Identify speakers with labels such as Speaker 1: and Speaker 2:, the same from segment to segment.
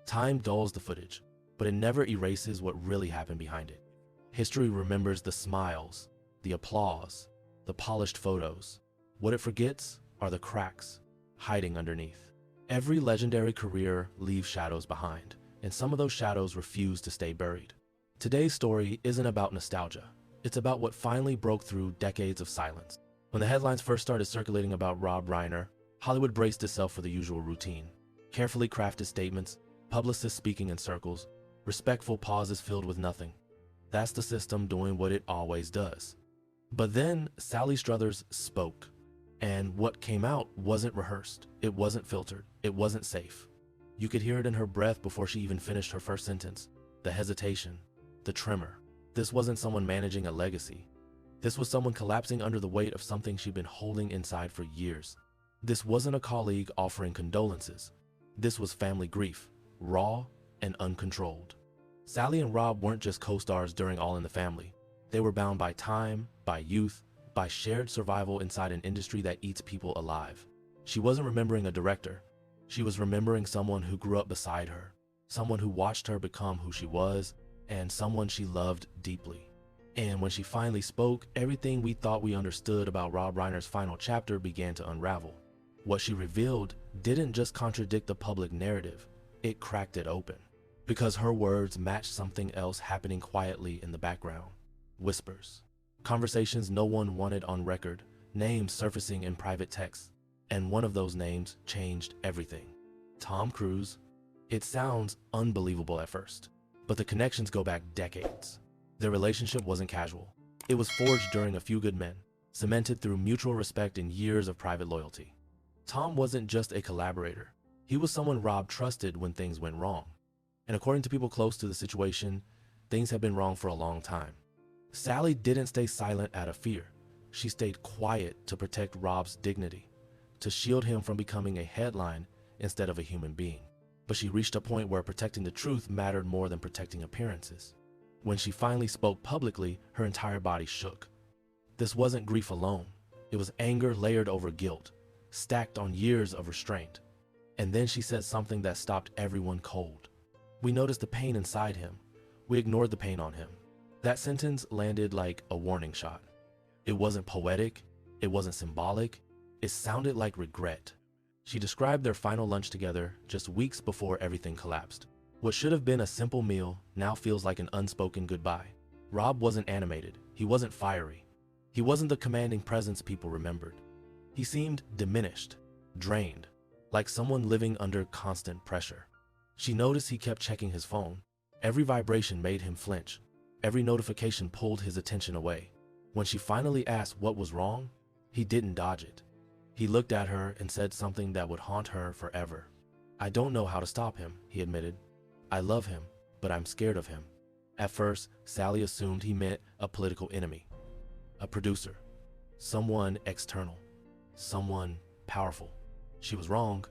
Speaker 1: Time dulls the footage, but it never erases what really happened behind it. History remembers the smiles, the applause, the polished photos. What it forgets are the cracks hiding underneath. Every legendary career leaves shadows behind, and some of those shadows refuse to stay buried. Today's story isn't about nostalgia. It's about what finally broke through decades of silence. When the headlines first started circulating about Rob Reiner, Hollywood braced itself for the usual routine. Carefully crafted statements, publicists speaking in circles, respectful pauses filled with nothing. That's the system doing what it always does. But then Sally Struthers spoke, and what came out wasn't rehearsed. It wasn't filtered. It wasn't safe. You could hear it in her breath before she even finished her first sentence. The hesitation, the tremor. This wasn't someone managing a legacy. This was someone collapsing under the weight of something she'd been holding inside for years. This wasn't a colleague offering condolences. This was family grief, raw and uncontrolled. Sally and Rob weren't just co-stars during All in the Family. They were bound by time, by youth, by shared survival inside an industry that eats people alive. She wasn't remembering a director. She was remembering someone who grew up beside her, someone who watched her become who she was, and someone she loved deeply. And when she finally spoke, everything we thought we understood about Rob Reiner's final chapter began to unravel. What she revealed didn't just contradict the public narrative, it cracked it open. Because her words matched something else happening quietly in the background. Whispers. Conversations no one wanted on record, names surfacing in private texts. And one of those names changed everything. Tom Cruise. It sounds unbelievable at first, but the connections go back decades. Their relationship wasn't casual. It was forged during A Few Good Men, cemented through mutual respect and years of private loyalty. Tom wasn't just a collaborator. He was someone Rob trusted when things went wrong. And according to people close to the situation, things had been wrong for a long time. Sally didn't stay silent out of fear. She stayed quiet to protect Rob's dignity, to shield him from becoming a headline instead of a human being. But she reached a point where protecting the truth mattered more than protecting appearances. When she finally spoke publicly, her entire body shook. This wasn't grief alone. It was anger layered over guilt, stacked on years of restraint. And then she said something that stopped everyone cold. We noticed the pain inside him. We ignored the pain on him. That sentence landed like a warning shot. It wasn't poetic. It wasn't symbolic. It sounded like regret. She described their final lunch together just weeks before everything collapsed. What should have been a simple meal now feels like an unspoken goodbye. Rob wasn't animated. He wasn't fiery. He wasn't the commanding presence people remembered. He seemed diminished, drained, like someone living under constant pressure. She noticed he kept checking his phone. Every vibration made him flinch. Every notification pulled his attention away. When she finally asked what was wrong, he didn't dodge it. He looked at her and said something that would haunt her forever. "I don't know how to stop him," he admitted. "I love him, but I'm scared of him." At first, Sally assumed he meant a political enemy, a producer, someone external, someone powerful. She was wrong.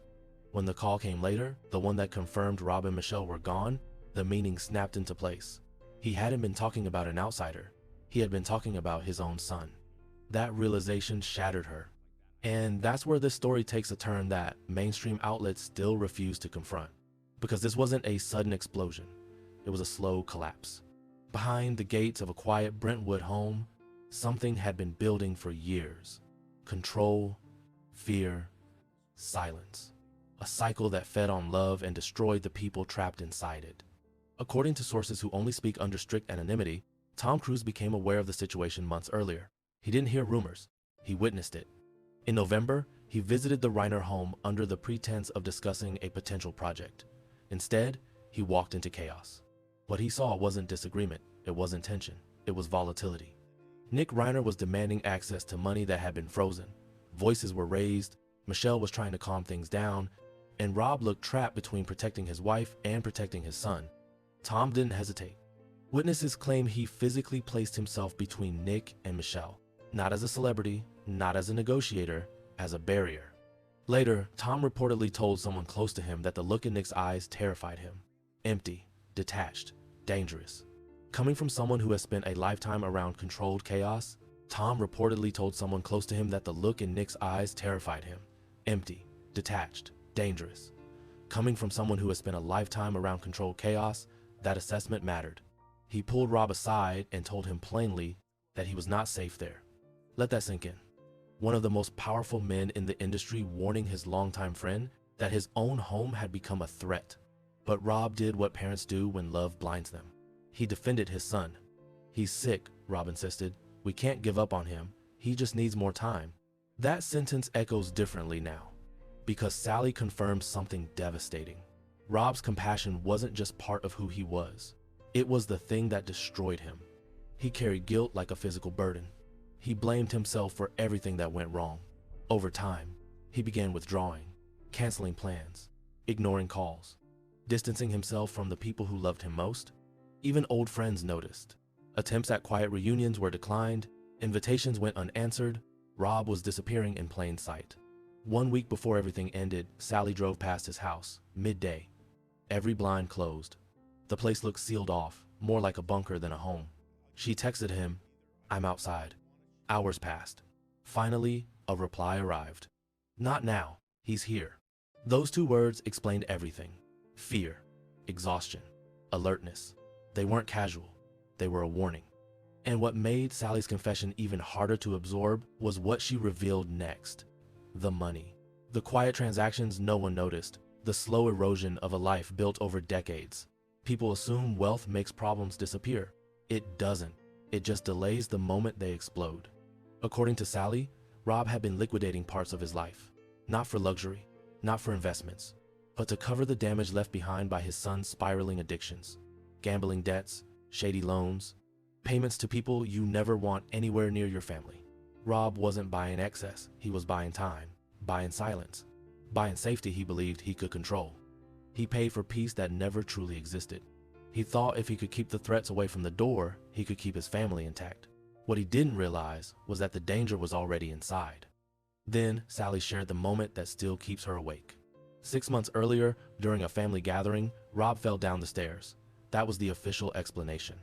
Speaker 1: When the call came later, the one that confirmed Rob and Michelle were gone, the meaning snapped into place. He hadn't been talking about an outsider. He had been talking about his own son. That realization shattered her. And that's where this story takes a turn that mainstream outlets still refuse to confront. Because this wasn't a sudden explosion. It was a slow collapse. Behind the gates of a quiet Brentwood home, something had been building for years. Control, fear, silence. A cycle that fed on love and destroyed the people trapped inside it. According to sources who only speak under strict anonymity, Tom Cruise became aware of the situation months earlier. He didn't hear rumors. He witnessed it. In November, he visited the Reiner home under the pretense of discussing a potential project. Instead, he walked into chaos. What he saw wasn't disagreement. It wasn't tension. It was volatility. Nick Reiner was demanding access to money that had been frozen. Voices were raised. Michelle was trying to calm things down. And Rob looked trapped between protecting his wife and protecting his son. Tom didn't hesitate. Witnesses claim he physically placed himself between Nick and Michelle, not as a celebrity, not as a negotiator, as a barrier. Later, Tom reportedly told someone close to him that the look in Nick's eyes terrified him. Empty, detached, dangerous. Coming from someone who has spent a lifetime around controlled chaos, Tom reportedly told someone close to him that the look in Nick's eyes terrified him. Empty, detached, dangerous. Coming from someone who has spent a lifetime around controlled chaos, that assessment mattered. He pulled Rob aside and told him plainly that he was not safe there. Let that sink in. One of the most powerful men in the industry warning his longtime friend that his own home had become a threat. But Rob did what parents do when love blinds them. He defended his son. "He's sick," Rob insisted. "We can't give up on him. He just needs more time." That sentence echoes differently now, because Sally confirmed something devastating. Rob's compassion wasn't just part of who he was. It was the thing that destroyed him. He carried guilt like a physical burden. He blamed himself for everything that went wrong. Over time, he began withdrawing, canceling plans, ignoring calls, distancing himself from the people who loved him most. Even old friends noticed. Attempts at quiet reunions were declined, invitations went unanswered. Rob was disappearing in plain sight. 1 week before everything ended, Sally drove past his house, midday. Every blind closed. The place looked sealed off, more like a bunker than a home. She texted him, "I'm outside." Hours passed. Finally, a reply arrived. "Not now, he's here." Those 2 words explained everything. Fear, exhaustion, alertness. They weren't casual. They were a warning. And what made Sally's confession even harder to absorb was what she revealed next. The money. The quiet transactions no one noticed. The slow erosion of a life built over decades. People assume wealth makes problems disappear. It doesn't. It just delays the moment they explode. According to Sally, Rob had been liquidating parts of his life. Not for luxury, not for investments, but to cover the damage left behind by his son's spiraling addictions. Gambling debts, shady loans, payments to people you never want anywhere near your family. Rob wasn't buying excess, he was buying time, buying silence, buying safety he believed he could control. He paid for peace that never truly existed. He thought if he could keep the threats away from the door, he could keep his family intact. What he didn't realize was that the danger was already inside. Then Sally shared the moment that still keeps her awake. 6 months earlier, during a family gathering, Rob fell down the stairs. That was the official explanation.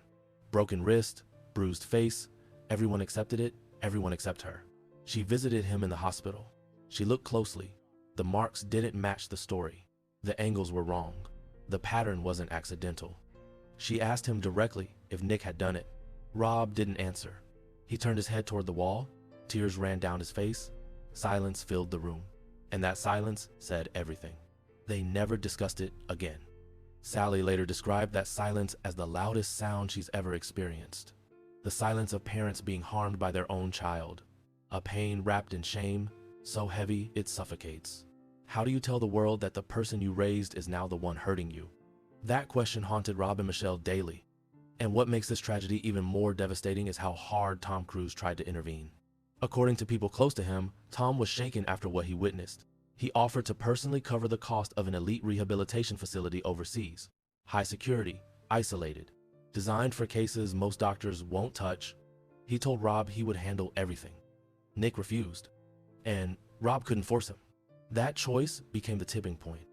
Speaker 1: Broken wrist, bruised face, everyone accepted it, everyone except her. She visited him in the hospital. She looked closely. The marks didn't match the story. The angles were wrong. The pattern wasn't accidental. She asked him directly if Nick had done it. Rob didn't answer. He turned his head toward the wall. Tears ran down his face. Silence filled the room. And that silence said everything. They never discussed it again. Sally later described that silence as the loudest sound she's ever experienced. The silence of parents being harmed by their own child. A pain wrapped in shame, so heavy it suffocates. How do you tell the world that the person you raised is now the one hurting you? That question haunted Rob and Michelle daily. And what makes this tragedy even more devastating is how hard Tom Cruise tried to intervene. According to people close to him, Tom was shaken after what he witnessed. He offered to personally cover the cost of an elite rehabilitation facility overseas. High security, isolated, designed for cases most doctors won't touch. He told Rob he would handle everything. Nick refused, and Rob couldn't force him. That choice became the tipping point.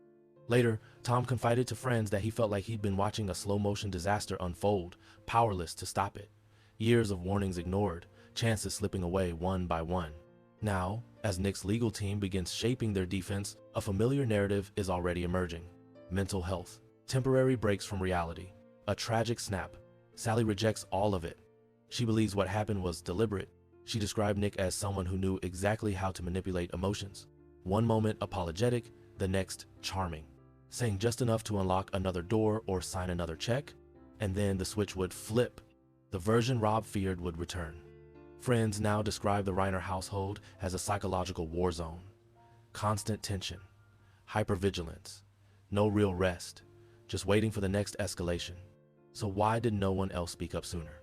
Speaker 1: Later, Tom confided to friends that he felt like he'd been watching a slow-motion disaster unfold, powerless to stop it. Years of warnings ignored, chances slipping away one by one. Now, as Nick's legal team begins shaping their defense, a familiar narrative is already emerging. Mental health, temporary breaks from reality, a tragic snap. Sally rejects all of it. She believes what happened was deliberate. She described Nick as someone who knew exactly how to manipulate emotions. One moment apologetic, the next charming, saying just enough to unlock another door or sign another check, and then the switch would flip. The version Rob feared would return. Friends now describe the Reiner household as a psychological war zone. Constant tension, hypervigilance, no real rest, just waiting for the next escalation. So why did no one else speak up sooner?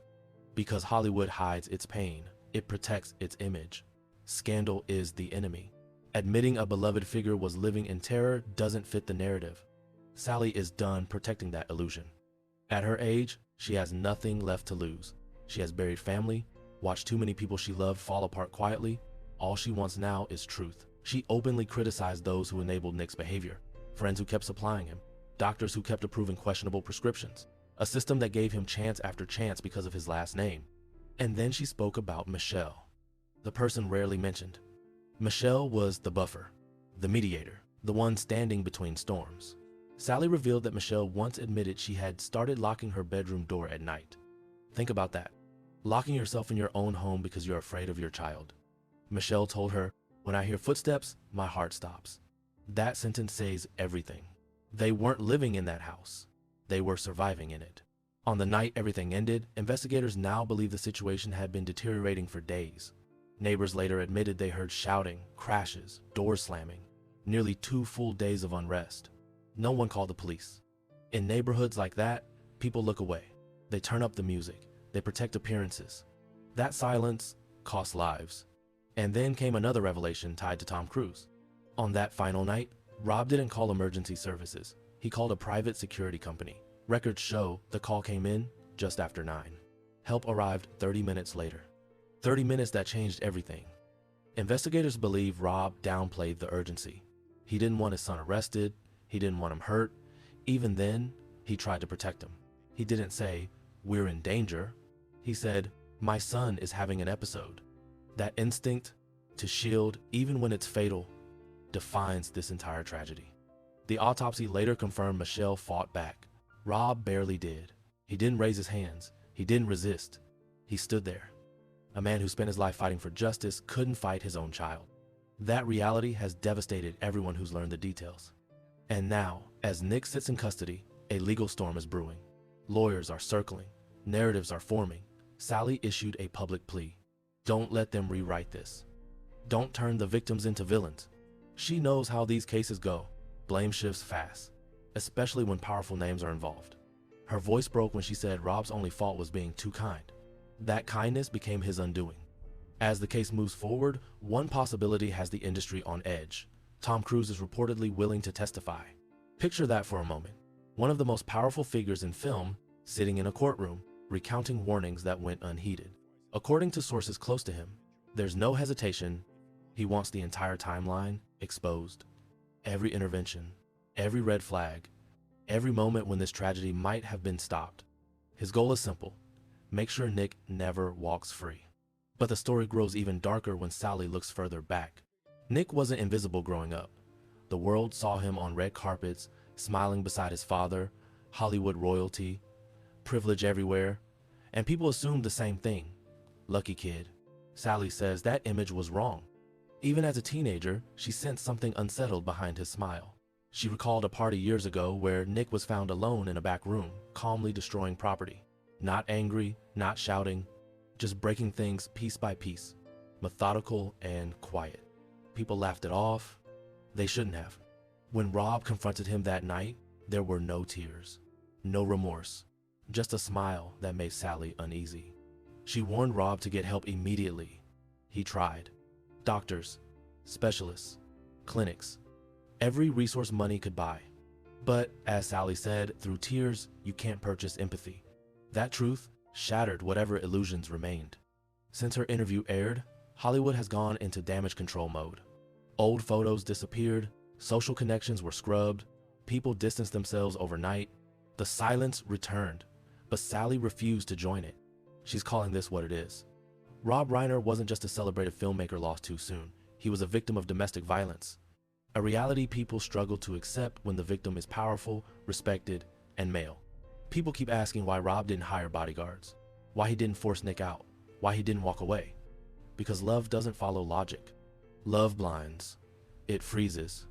Speaker 1: Because Hollywood hides its pain, it protects its image. Scandal is the enemy. Admitting a beloved figure was living in terror doesn't fit the narrative. Sally is done protecting that illusion. At her age, she has nothing left to lose. She has buried family, watched too many people she loved fall apart quietly. All she wants now is truth. She openly criticized those who enabled Nick's behavior, friends who kept supplying him, doctors who kept approving questionable prescriptions, a system that gave him chance after chance because of his last name. And then she spoke about Michelle, the person rarely mentioned. Michelle was the buffer, the mediator, the one standing between storms. Sally revealed that Michelle once admitted she had started locking her bedroom door at night. Think about that. Locking yourself in your own home because you're afraid of your child. Michelle told her, "When I hear footsteps, my heart stops." That sentence says everything. They weren't living in that house. They were surviving in it. On the night everything ended, investigators now believe the situation had been deteriorating for days. Neighbors later admitted they heard shouting, crashes, doors slamming, nearly 2 full days of unrest. No one called the police. In neighborhoods like that, people look away. They turn up the music. They protect appearances. That silence cost lives. And then came another revelation tied to Tom Cruise. On that final night, Rob didn't call emergency services. He called a private security company. Records show the call came in just after 9. Help arrived 30 minutes later. 30 minutes that changed everything. Investigators believe Rob downplayed the urgency. He didn't want his son arrested. He didn't want him hurt. Even then, he tried to protect him. He didn't say, "We're in danger." He said, "My son is having an episode." That instinct to shield, even when it's fatal, defines this entire tragedy. The autopsy later confirmed Michelle fought back. Rob barely did. He didn't raise his hands. He didn't resist. He stood there. A man who spent his life fighting for justice couldn't fight his own child. That reality has devastated everyone who's learned the details. And now, as Nick sits in custody, a legal storm is brewing. Lawyers are circling. Narratives are forming. Sally issued a public plea. Don't let them rewrite this. Don't turn the victims into villains. She knows how these cases go. Blame shifts fast, especially when powerful names are involved. Her voice broke when she said Rob's only fault was being too kind. That kindness became his undoing. As the case moves forward, one possibility has the industry on edge. Tom Cruise is reportedly willing to testify. Picture that for a moment. One of the most powerful figures in film sitting in a courtroom, recounting warnings that went unheeded. According to sources close to him, there's no hesitation. He wants the entire timeline exposed. Every intervention, every red flag, every moment when this tragedy might have been stopped. His goal is simple: make sure Nick never walks free. But the story grows even darker when Sally looks further back. Nick wasn't invisible growing up. The world saw him on red carpets, smiling beside his father, Hollywood royalty, privilege everywhere, and people assumed the same thing. Lucky kid. Sally says that image was wrong. Even as a teenager, she sensed something unsettled behind his smile. She recalled a party years ago where Nick was found alone in a back room, calmly destroying property. Not angry, not shouting, just breaking things piece by piece, methodical and quiet. People laughed it off. They shouldn't have. When Rob confronted him that night, there were no tears, no remorse, just a smile that made Sally uneasy. She warned Rob to get help immediately. He tried. Doctors, specialists, clinics, every resource money could buy. But, as Sally said, through tears, you can't purchase empathy. That truth shattered whatever illusions remained. Since her interview aired, Hollywood has gone into damage control mode. Old photos disappeared, social connections were scrubbed, people distanced themselves overnight. The silence returned, but Sally refused to join it. She's calling this what it is. Rob Reiner wasn't just a celebrated filmmaker lost too soon. He was a victim of domestic violence, a reality people struggle to accept when the victim is powerful, respected, and male. People keep asking why Rob didn't hire bodyguards, why he didn't force Nick out, why he didn't walk away. Because love doesn't follow logic. Love blinds. It freezes.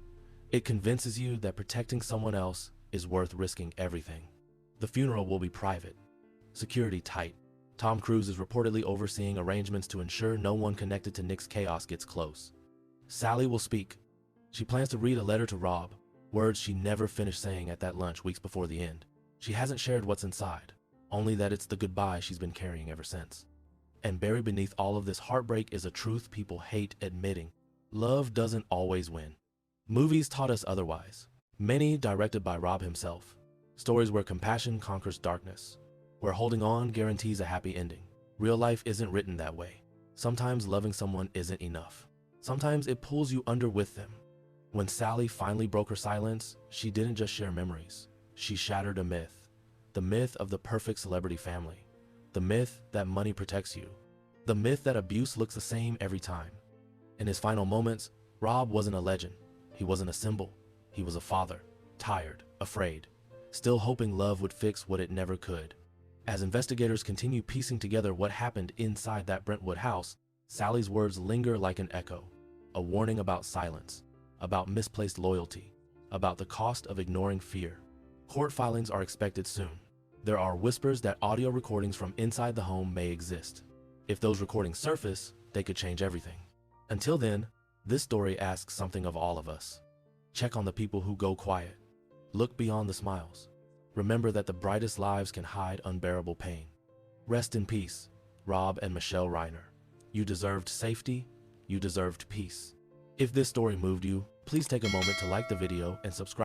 Speaker 1: It convinces you that protecting someone else is worth risking everything. The funeral will be private, security tight. Tom Cruise is reportedly overseeing arrangements to ensure no one connected to Nick's chaos gets close. Sally will speak. She plans to read a letter to Rob, words she never finished saying at that lunch weeks before the end. She hasn't shared what's inside, only that it's the goodbye she's been carrying ever since. And buried beneath all of this heartbreak is a truth people hate admitting. Love doesn't always win. Movies taught us otherwise, many directed by Rob himself. Stories where compassion conquers darkness, where holding on guarantees a happy ending. Real life isn't written that way. Sometimes loving someone isn't enough. Sometimes it pulls you under with them. When Sally finally broke her silence, she didn't just share memories. She shattered a myth. The myth of the perfect celebrity family. The myth that money protects you. The myth that abuse looks the same every time. In his final moments, Rob wasn't a legend. He wasn't a symbol. He was a father, tired, afraid, still hoping love would fix what it never could. As investigators continue piecing together what happened inside that Brentwood house, Sally's words linger like an echo, a warning about silence, about misplaced loyalty, about the cost of ignoring fear. Court filings are expected soon. There are whispers that audio recordings from inside the home may exist. If those recordings surface, they could change everything. Until then, this story asks something of all of us. Check on the people who go quiet. Look beyond the smiles. Remember that the brightest lives can hide unbearable pain. Rest in peace, Rob and Michelle Reiner. You deserved safety. You deserved peace. If this story moved you, please take a moment to like the video and subscribe.